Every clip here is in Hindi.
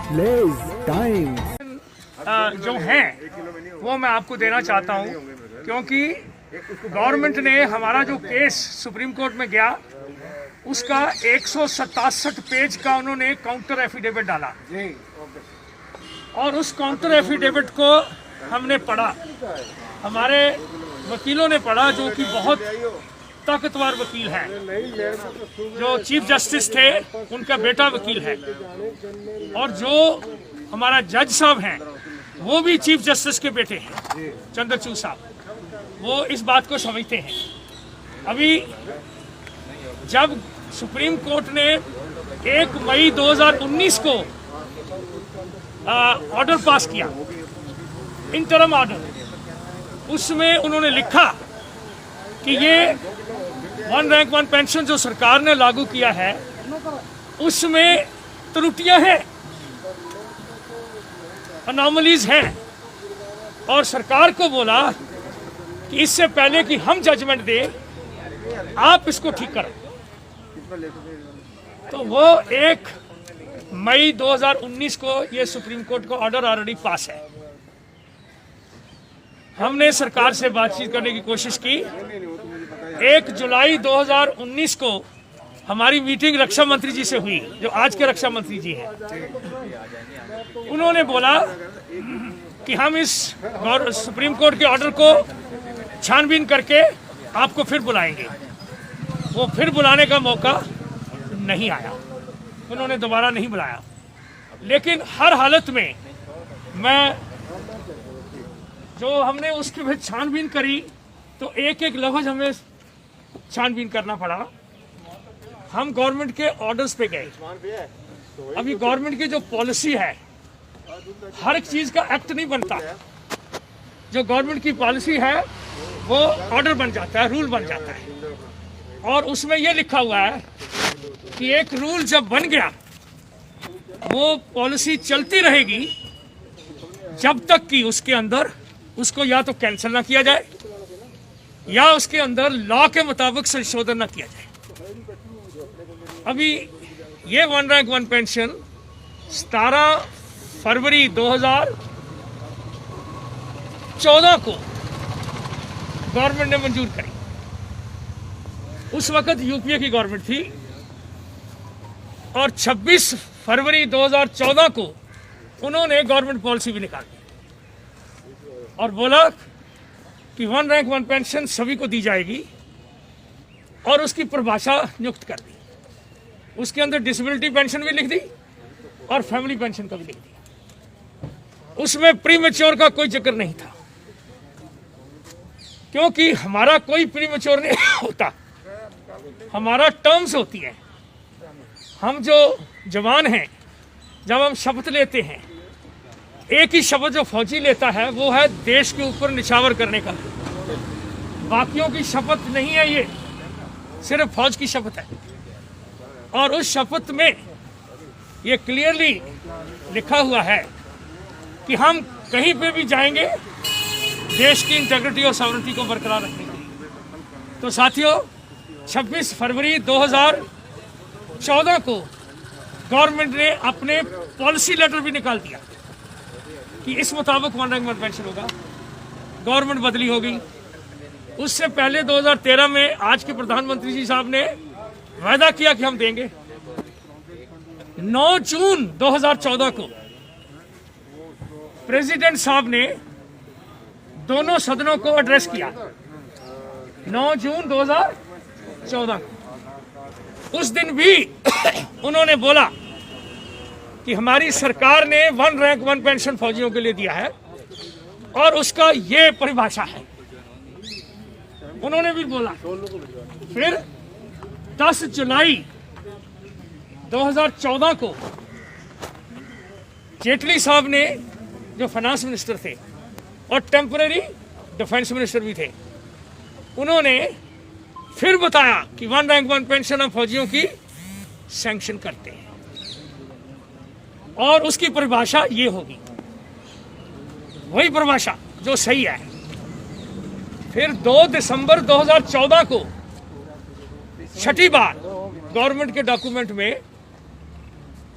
टाइम जो हैं वो मैं आपको देना चाहता हूं, क्योंकि गवर्नमेंट ने हमारा जो केस सुप्रीम कोर्ट में गया उसका 167 पेज का उन्होंने काउंटर एफिडेविट डाला और उस काउंटर एफिडेविट को हमने पढ़ा, हमारे वकीलों ने पढ़ा जो कि बहुत ताकतवर वकील हैं। जो चीफ जस्टिस थे उनका बेटा वकील है और जो हमारा जज साहब हैं वो भी चीफ जस्टिस के बेटे हैं, चंद्रचूड़ साहब, वो इस बात को समझते हैं। अभी जब सुप्रीम कोर्ट ने 1 मई 2019 को ऑर्डर पास किया, इंटरम ऑर्डर, उसमें उन्होंने लिखा कि ये 1 रैंक 1 पेंशन जो सरकार ने लागू किया है उसमें त्रुटियां हैं, अनोमलीज हैं, और सरकार को बोला कि इससे पहले कि हम जजमेंट दें आप इसको ठीक करो। तो वो 1 मई 2019 को ये सुप्रीम कोर्ट का ऑर्डर ऑलरेडी पास है। हमने सरकार से बातचीत करने की कोशिश की। 1 जुलाई 2019 को हमारी मीटिंग रक्षा मंत्री जी से हुई, जो आज के रक्षा मंत्री जी हैं। उन्होंने बोला कि हम इस सुप्रीम कोर्ट के ऑर्डर को छानबीन करके आपको फिर बुलाएंगे। वो फिर बुलाने का मौका नहीं आया, उन्होंने दोबारा नहीं बुलाया। लेकिन हर हालत में जो हमने उसकी फिर छानबीन करी तो एक एक लफ्ज हमें छानबीन करना पड़ा। हम गवर्नमेंट के ऑर्डर्स पे गए। अभी गवर्नमेंट की जो पॉलिसी है, हर एक चीज का एक्ट नहीं बनता। जो गवर्नमेंट की पॉलिसी है वो ऑर्डर बन जाता है, रूल बन जाता है, और उसमें ये लिखा हुआ है कि एक रूल जब बन गया वो पॉलिसी चलती रहेगी जब तक कि उसके अंदर उसको या तो कैंसिल ना किया जाए या उसके अंदर लॉ के मुताबिक संशोधन ना किया जाए। अभी ये 1 रैंक 1 पेंशन 17 फरवरी 2014 को गवर्नमेंट ने मंजूर करी। उस वक्त यूपीए की गवर्नमेंट थी और 26 फरवरी 2014 को उन्होंने गवर्नमेंट पॉलिसी भी निकाली और बोला कि 1 रैंक 1 पेंशन सभी को दी जाएगी और उसकी परिभाषा नियुक्त कर दी। उसके अंदर डिसेबिलिटी पेंशन भी लिख दी और फैमिली पेंशन का भी लिख दी। उसमें प्रीमेच्योर का कोई जिक्र नहीं था, क्योंकि हमारा कोई प्रीमेच्योर नहीं होता, हमारा टर्म्स होती है। हम जो जवान हैं, जब हम शपथ लेते हैं, एक ही शपथ जो फौजी लेता है वो है देश के ऊपर निछावर करने का। बाकियों की शपथ नहीं है, ये सिर्फ फौज की शपथ है। और उस शपथ में ये क्लियरली लिखा हुआ है कि हम कहीं पे भी जाएंगे देश की इंटीग्रिटी और सॉवरेनिटी को बरकरार रखने के लिए। तो साथियों, 26 फरवरी 2014 को गवर्नमेंट ने अपने पॉलिसी लेटर भी निकाल दिया कि इस मुताबिक 1 रैंक 1 पेंशन होगा। गवर्नमेंट बदली हो गई। उससे पहले 2013 में आज के प्रधानमंत्री जी साहब ने वायदा किया कि हम देंगे। 9 जून 2014 को प्रेसिडेंट साहब ने दोनों सदनों को एड्रेस किया। 9 जून 2014 को उस दिन भी उन्होंने बोला कि हमारी सरकार ने 1 रैंक 1 पेंशन फौजियों के लिए दिया है और उसका ये परिभाषा है, उन्होंने भी बोला। फिर 10 जुलाई 2014 को जेटली साहब ने, जो फाइनेंस मिनिस्टर थे और टेम्पररी डिफेंस मिनिस्टर भी थे, उन्होंने फिर बताया कि 1 रैंक 1 पेंशन हम फौजियों की सैंक्शन करते हैं और उसकी परिभाषा ये होगी, वही परिभाषा जो सही है। फिर 2 दिसंबर 2014 को छठी बार गवर्नमेंट के डॉक्यूमेंट में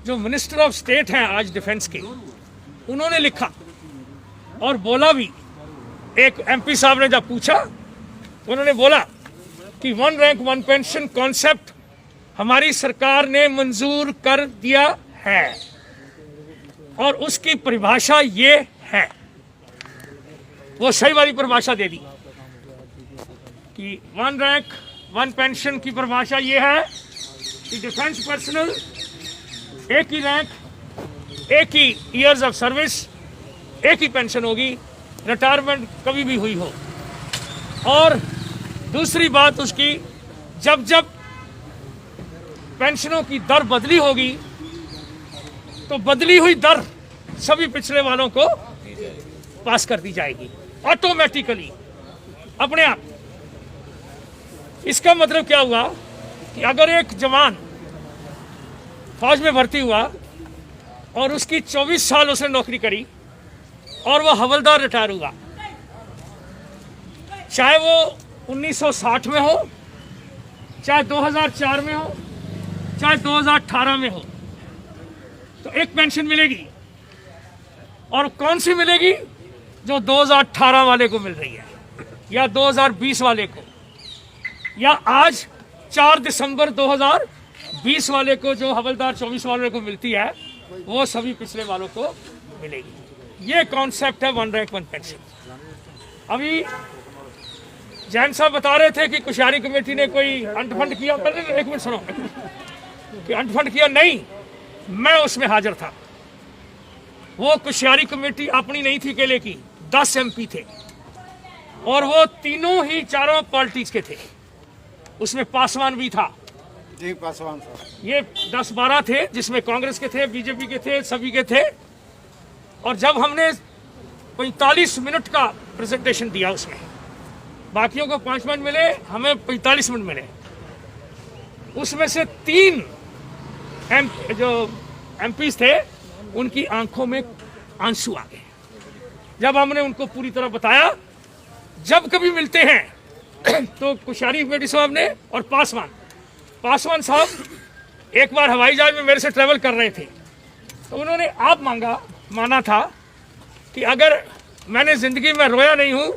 जो मिनिस्टर ऑफ स्टेट हैं आज डिफेंस के, उन्होंने लिखा और बोला भी। एक एमपी साहब ने जब पूछा तो उन्होंने बोला कि 1 रैंक 1 पेंशन कॉन्सेप्ट हमारी सरकार ने मंजूर कर दिया है और उसकी परिभाषा ये है। वो सही वाली परिभाषा दे दी कि 1 रैंक 1 पेंशन की परिभाषा ये है कि डिफेंस पर्सनल एक ही रैंक, एक ही ईयर्स ऑफ सर्विस, एक ही पेंशन होगी, रिटायरमेंट कभी भी हुई हो। और दूसरी बात उसकी, जब जब पेंशनों की दर बदली होगी तो बदली हुई दर सभी पिछड़े वालों को पास कर दी जाएगी ऑटोमेटिकली, अपने आप। इसका मतलब क्या हुआ कि अगर एक जवान फौज में भर्ती हुआ और उसकी 24 साल उसने नौकरी करी और वो हवलदार रिटायर हुआ, चाहे वो 1960 में हो, चाहे 2004 में हो, चाहे 2018 में हो, तो एक पेंशन मिलेगी। और कौन सी मिलेगी? जो 2018 वाले को मिल रही है, या 2020 वाले को, या आज 4 दिसंबर 2020 वाले को जो हवलदार 24 वाले को मिलती है, वो सभी पिछले वालों को मिलेगी। ये कॉन्सेप्ट है 1 रैंक 1 पेंशन। अभी जैन साहब बता रहे थे कि कुशियारी कमेटी ने कोई अंडफंड किया। पहले एक मिनट सुनो, कि अंडफंड किया नहीं, मैं उसमें हाजिर था। वो कुशियारी कमेटी अपनी नहीं थी अकेले की, 10 MP थे और वो तीनों ही चारों पॉलिटिक्स के थे। उसमें पासवान भी था जी, पासवान साहब। ये 10-12 थे, जिसमें कांग्रेस के थे, बीजेपी के थे, सभी के थे। और जब हमने 45 मिनट का प्रेजेंटेशन दिया, उसमें बाकियों को 5 मिनट मिले, हमें 45 मिनट मिले। उसमें से 3 जो MPs थे, उनकी आंखों में आंसू आ गए जब हमने उनको पूरी तरह बताया। जब कभी मिलते हैं तो कुशियारी कमेटी साहब ने और पासवान साहब एक बार हवाई जहाज में मेरे से ट्रेवल कर रहे थे, तो उन्होंने आप माना था कि अगर मैंने जिंदगी में रोया नहीं हूं,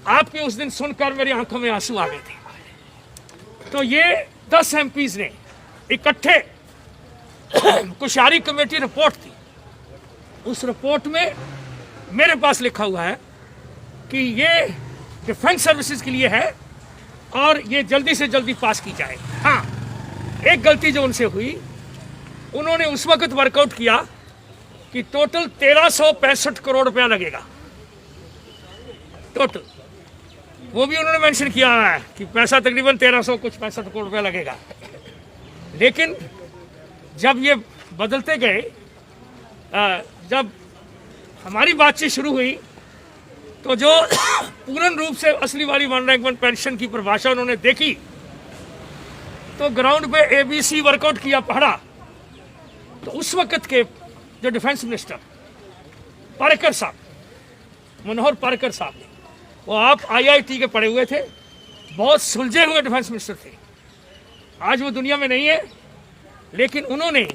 आपके उस दिन सुनकर मेरी आंखों में आंसू आ गए थे। तो ये 10 MPs ने इकट्ठे कुशियारी कमेटी रिपोर्ट थी। उस रिपोर्ट में मेरे पास लिखा हुआ है कि ये डिफेंस सर्विसेज के लिए है और ये जल्दी से जल्दी पास की जाए। हाँ, एक गलती जो उनसे हुई, उन्होंने उस वक्त वर्कआउट किया कि टोटल 1365 करोड़ रुपया लगेगा टोटल। वो भी उन्होंने मेंशन किया है कि पैसा तकरीबन 1365 करोड़ रुपया लगेगा। लेकिन जब ये बदलते गए, जब हमारी बातचीत शुरू हुई, तो जो पूर्ण रूप से असली वाली 1 रैंक 1 पेंशन की परिभाषा उन्होंने देखी, तो ग्राउंड पे ABC वर्कआउट किया, पढ़ा। तो उस वक्त के जो डिफेंस मिनिस्टर पारेकर साहब, मनोहर पारेकर साहब, वो आप IIT के पढ़े हुए थे, बहुत सुलझे हुए डिफेंस मिनिस्टर थे। आज वो दुनिया में नहीं है, लेकिन उन्होंने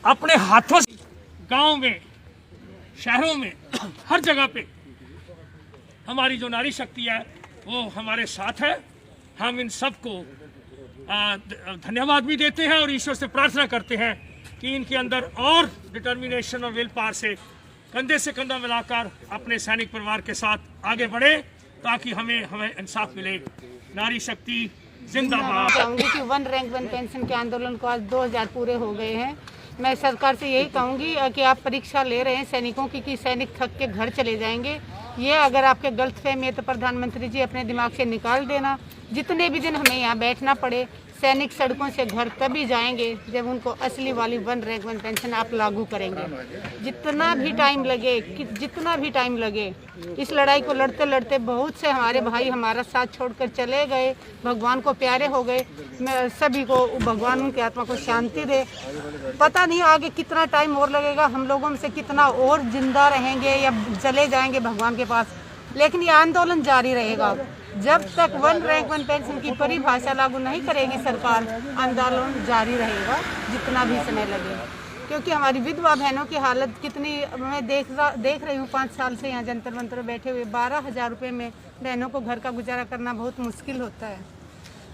अपने हाथों से गांव में, शहरों में, हर जगह पे हमारी जो नारी शक्ति है वो हमारे साथ है। हम इन सबको धन्यवाद भी देते हैं और ईश्वर से प्रार्थना करते हैं कि इनके अंदर और डिटर्मिनेशन और विल पावर से कंधे से कंधा मिलाकर अपने सैनिक परिवार के साथ आगे बढ़े, ताकि हमें इंसाफ मिले। नारी शक्ति जिंदाबाद। चाहूँगी कि 1 रैंक 1 पेंशन के आंदोलन को आज 2000 पूरे हो गए हैं। मैं सरकार से यही कहूँगी कि आप परीक्षा ले रहे हैं सैनिकों की कि सैनिक थक के घर चले जाएंगे। ये अगर आपके गलतफहमी है तो प्रधानमंत्री जी अपने दिमाग से निकाल देना। जितने भी दिन हमें यहाँ बैठना पड़े, सैनिक सड़कों से घर तभी जाएंगे जब उनको असली वाली 1 रैंक 1 पेंशन आप लागू करेंगे। जितना भी टाइम लगे, इस लड़ाई को लड़ते लड़ते बहुत से हमारे भाई हमारा साथ छोड़कर चले गए, भगवान को प्यारे हो गए। मैं सभी को भगवान उनकी आत्मा को शांति दे। पता नहीं आगे कितना टाइम और लगेगा, हम लोगों में से कितना और जिंदा रहेंगे या चले जाएंगे भगवान के पास, लेकिन ये आंदोलन जारी रहेगा जब तक 1 रैंक 1 पेंशन की परिभाषा लागू नहीं करेगी सरकार। आंदोलन जारी रहेगा जितना भी समय लगे। क्योंकि हमारी विधवा बहनों की हालत कितनी, मैं देख रही हूँ 5 साल से यहाँ जंतर मंतर बैठे हुए 12,000 रुपये में बहनों को घर का गुजारा करना बहुत मुश्किल होता है।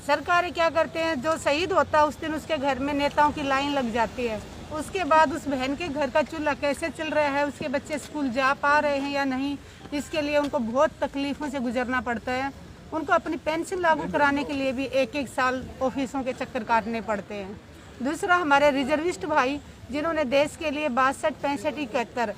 सरकारें क्या करते हैं, जो शहीद होता है उस दिन उसके घर में नेताओं की लाइन लग जाती है, उसके बाद उस बहन के घर का चूल्हा कैसे चल रहा है, उसके बच्चे स्कूल जा पा रहे हैं या नहीं, इसके लिए उनको बहुत तकलीफ़ों से गुजरना पड़ता है। उनको अपनी पेंशन लागू कराने के लिए भी एक साल ऑफिसों के चक्कर काटने पड़ते हैं। दूसरा, हमारे रिजर्विस्ट भाई जिन्होंने देश के लिए 62, 65, 71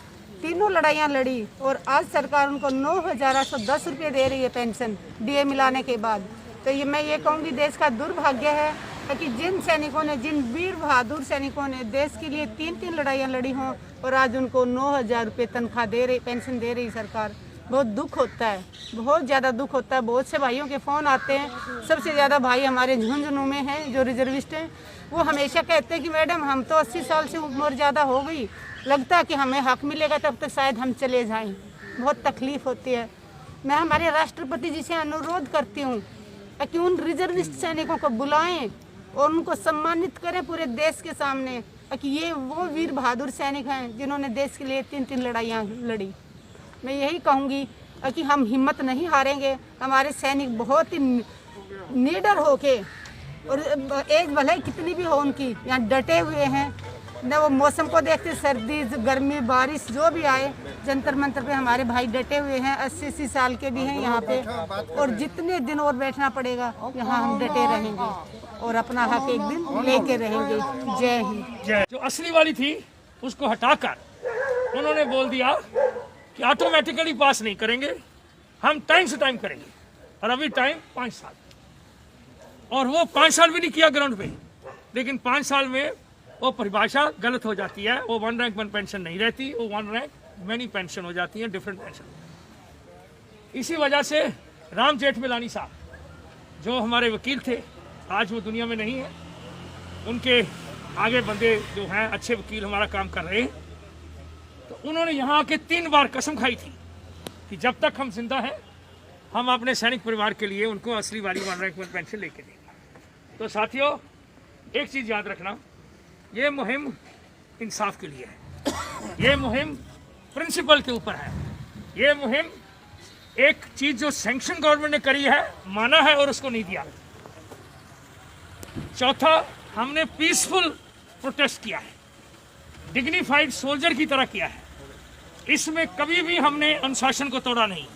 तीनों लड़ाइयाँ लड़ी और आज सरकार उनको 9,810 रुपये दे रही है पेंशन डीए मिलाने के बाद। तो ये मैं ये कहूँगी देश का दुर्भाग्य है कि जिन सैनिकों ने, जिन वीर बहादुर सैनिकों ने देश के लिए 3 लड़ाइयाँ लड़ी हों और आज उनको 9,000 रुपये तनख्वाह दे रही, पेंशन दे रही सरकार, बहुत दुख होता है, बहुत ज़्यादा दुख होता है। बहुत से भाइयों के फ़ोन आते हैं, सबसे ज़्यादा भाई हमारे झुंझुनू में हैं जो रिजर्विस्ट हैं, वो हमेशा कहते हैं कि मैडम हम तो 80 साल से उम्र ज़्यादा हो गई, लगता है कि हमें हक मिलेगा तब तक शायद हम चले जाएं। बहुत तकलीफ़ होती है। मैं हमारे राष्ट्रपति जी से अनुरोध करती हूँ कि उन रिजर्विस्ट सैनिकों को बुलाएं और उनको सम्मानित करें पूरे देश के सामने कि ये वो वीर बहादुर सैनिक हैं जिन्होंने देश के लिए 3 लड़ाइयाँ लड़ी। मैं यही कहूँगी कि हम हिम्मत नहीं हारेंगे। हमारे सैनिक बहुत ही निडर होके और एज भले कितनी भी हो उनकी, यहाँ डटे हुए हैं, न वो मौसम को देखते, सर्दी गर्मी बारिश जो भी आए, जंतर मंतर पे हमारे भाई डटे हुए हैं। 80 साल के भी हैं यहाँ पे, और जितने दिन और बैठना पड़ेगा यहाँ हम डटे रहेंगे और अपना हक एक दिन लेके रहेंगे। जय हिंद। जय। जो असली वाली थी उसको हटाकर उन्होंने बोल दिया कि ऑटोमेटिकली पास नहीं करेंगे, हम टाइम से टाइम करेंगे, और अभी टाइम 5 साल, और वो 5 साल भी नहीं किया ग्राउंड पे, लेकिन 5 साल में वो परिभाषा गलत हो जाती है। वो 1 रैंक 1 पेंशन नहीं रहती, वो 1 रैंक मैनी पेंशन हो जाती है, डिफरेंट पेंशन। इसी वजह से राम जेठमलानी साहब जो हमारे वकील थे, आज वो दुनिया में नहीं है, उनके आगे बंदे जो हैं अच्छे वकील हमारा काम कर रहे हैं, तो उन्होंने यहाँ आके 3 बार कसम खाई थी कि जब तक हम जिंदा हैं हम अपने सैनिक परिवार के लिए उनको असली वाली 1 रैंक 1 पेंशन लेके देंगे। तो साथियों, एक चीज़ याद रखना, ये मुहिम इंसाफ के लिए है, ये मुहिम प्रिंसिपल के ऊपर है, ये मुहिम एक चीज़ जो सैंक्शन गवर्नमेंट ने करी है, माना है और उसको नहीं दिया। चौथा, हमने पीसफुल प्रोटेस्ट किया है, डिग्निफाइड सोल्जर की तरह किया है, इसमें कभी भी हमने अनुशासन को तोड़ा नहीं।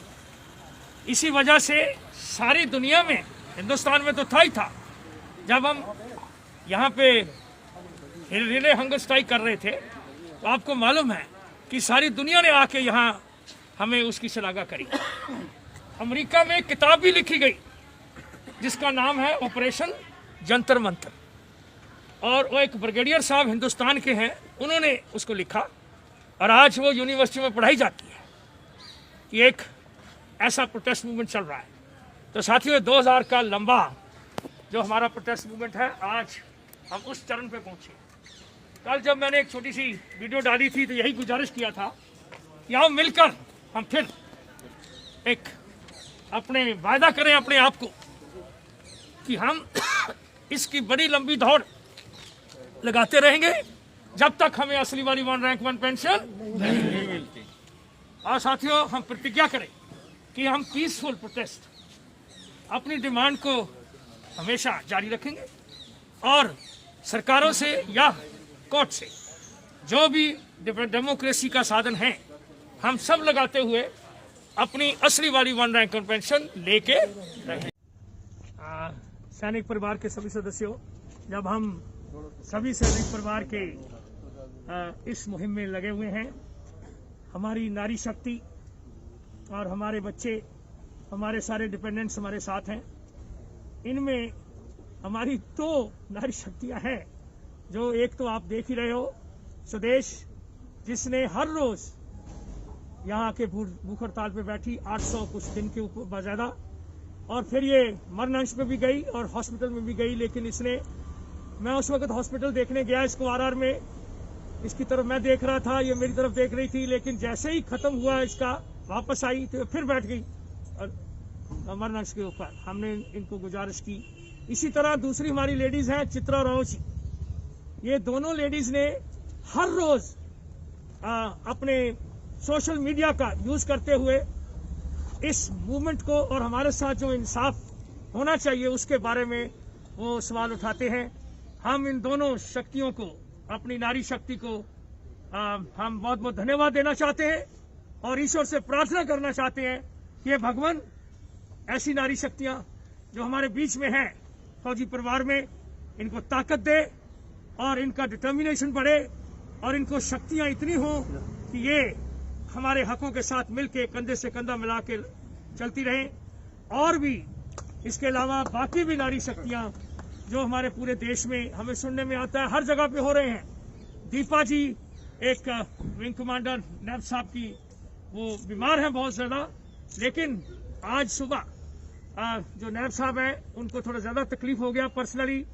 इसी वजह से सारी दुनिया में, हिंदुस्तान में तो था ही था, जब हम यहाँ पे रिले हंगर स्ट्राइक कर रहे थे तो आपको मालूम है कि सारी दुनिया ने आके यहाँ हमें उसकी शलाघा करी। अमेरिका में एक किताब भी लिखी गई जिसका नाम है ऑपरेशन जंतर मंतर, और वो एक ब्रिगेडियर साहब हिंदुस्तान के हैं, उन्होंने उसको लिखा, और आज वो यूनिवर्सिटी में पढ़ाई जाती है कि एक ऐसा प्रोटेस्ट मूवमेंट चल रहा है। तो साथियों, 2000 का लंबा जो हमारा प्रोटेस्ट मूवमेंट है, आज हम उस चरण पे पहुंचे। कल जब मैंने एक छोटी सी वीडियो डाली थी तो यही गुजारिश किया था कि आओ मिलकर हम फिर एक अपने वायदा करें अपने आप को कि हम इसकी बड़ी लंबी दौड़ लगाते रहेंगे जब तक हमें असली वाली 1 रैंक 1 पेंशन नहीं मिलती। और साथियों, हम प्रतिज्ञा करें कि हम पीसफुल प्रोटेस्ट, अपनी डिमांड को हमेशा जारी रखेंगे, और सरकारों से या कोर्ट से जो भी डेमोक्रेसी का साधन है, हम सब लगाते हुए अपनी असली वाली 1 रैंक 1 पेंशन लेके रहेंगे। सैनिक परिवार के सभी सदस्यों, जब हम सभी सैनिक परिवार के इस मुहिम में लगे हुए हैं, हमारी नारी शक्ति और हमारे बच्चे, हमारे सारे डिपेंडेंट्स हमारे साथ हैं। इनमें हमारी 2 नारी शक्तियां हैं, जो एक तो आप देख ही रहे हो, स्वदेश, जिसने हर रोज यहाँ के भूख हड़ताल पे बैठी 800 कुछ दिन के ऊपर ज़्यादा, और फिर ये मरणअंश में भी गई और हॉस्पिटल में भी गई। लेकिन इसने, मैं उस वक्त हॉस्पिटल देखने गया इसको आरआर में, इसकी तरफ मैं देख रहा था, ये मेरी तरफ देख रही थी, लेकिन जैसे ही खत्म हुआ इसका, वापस आई तो फिर बैठ गई और मरणअंश के ऊपर। हमने इनको गुजारिश की। इसी तरह दूसरी हमारी लेडीज हैं चित्रा राव जी, ये दोनों लेडीज ने हर रोज अपने सोशल मीडिया का यूज करते हुए इस मूवमेंट को और हमारे साथ जो इंसाफ होना चाहिए उसके बारे में वो सवाल उठाते हैं। हम इन दोनों शक्तियों को, अपनी नारी शक्ति को हम बहुत बहुत धन्यवाद देना चाहते हैं और ईश्वर से प्रार्थना करना चाहते हैं कि ये भगवान ऐसी नारी शक्तियां जो हमारे बीच में हैं फौजी परिवार में, इनको ताकत दे और इनका डिटर्मिनेशन बढ़े और इनको शक्तियां इतनी हो कि ये हमारे हकों के साथ मिलके कंधे से कंधा मिला के चलती रहें। और भी इसके अलावा बाकी भी नारी शक्तियां जो हमारे पूरे देश में हमें सुनने में आता है हर जगह पे हो रहे हैं। दीपा जी एक विंग कमांडर नैब साहब की, वो बीमार हैं बहुत ज्यादा, लेकिन आज सुबह जो नैब साहब हैं उनको थोड़ा ज्यादा तकलीफ हो गया पर्सनली,